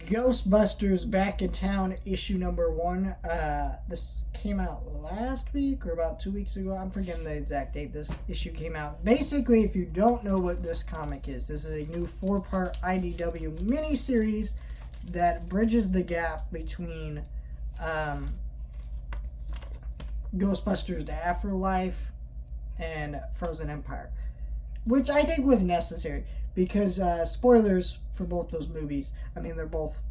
Ghostbusters Back in Town, issue number 1. This came out last week or about 2 weeks ago. I'm forgetting the exact date this issue came out. Basically, if you don't know what this comic is, this is a new 4-part IDW miniseries that bridges the gap between Ghostbusters The Afterlife and Frozen Empire, which I think was necessary because spoilers for both those movies. I mean, they're both,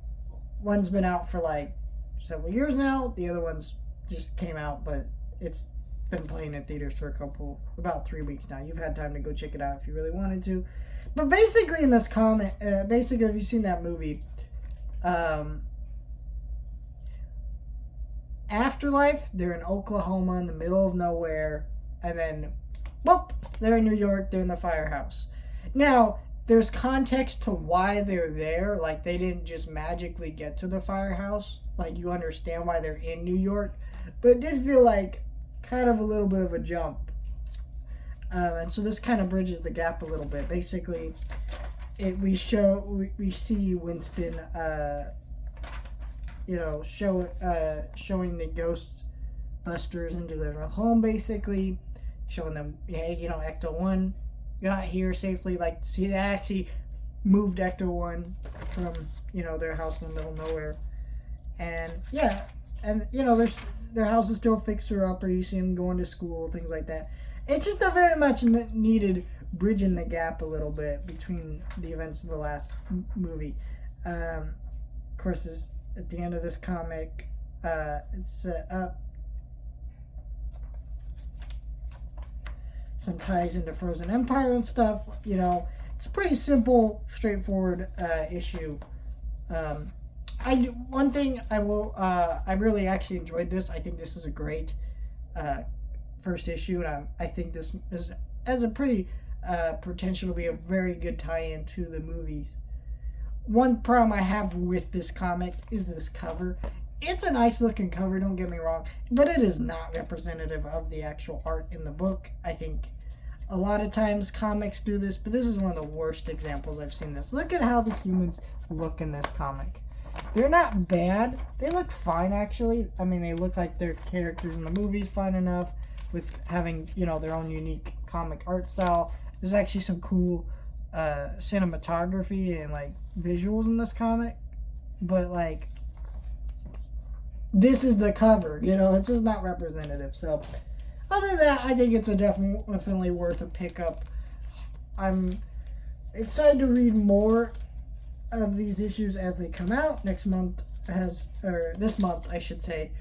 one's been out for like several years now, the other one's just came out, but it's been playing in theaters for about 3 weeks now. You've had time to go check it out if you really wanted to. But basically in this comic, if you've seen that movie, Afterlife, they're in Oklahoma in the middle of nowhere, and then whoop, they're in New York, they're in the firehouse. Now, there's context to why they're there. Like, they didn't just magically get to the firehouse. Like, you understand why they're in New York. But it did feel like kind of a little bit of a jump. And so this kind of bridges the gap a little bit. Basically, we see Winston, showing the Ghostbusters into their home, basically. Showing them, hey, Ecto 1 got here safely. Like, see, they actually moved Ecto 1 from, their house in the middle of nowhere. And, yeah, and, their house is still fixer-upper. You see them going to school, things like that. It's just a very much needed bridging the gap a little bit between the events of the last movie. Of course, at the end of this comic, it's set up some ties into Frozen Empire and stuff. It's a pretty simple, straightforward issue. One thing I really actually enjoyed this. I think this is a great first issue, and I think this has a pretty potential to be a very good tie-in to the movies. One problem I have with this comic is this cover. It's a nice looking cover, don't get me wrong, but it is not representative of the actual art in the book. I think a lot of times comics do this, but this is one of the worst examples I've seen this. Look at how the humans look in this comic. They're not bad. They look fine, actually. I mean, they look like their characters in the movies fine enough with having, their own unique comic art style. There's actually some cool cinematography and, visuals in this comic. But, this is the cover, it's just not representative. So, other than that, I think it's definitely worth a pickup. I'm excited to read more of these issues as they come out. This month, I should say,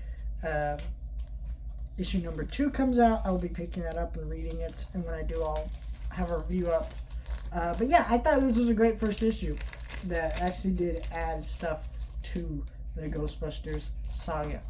issue number 2 comes out. I'll be picking that up and reading it, and when I do, I'll have a review up. But yeah, I thought this was a great first issue that actually did add stuff to the Ghostbusters saga.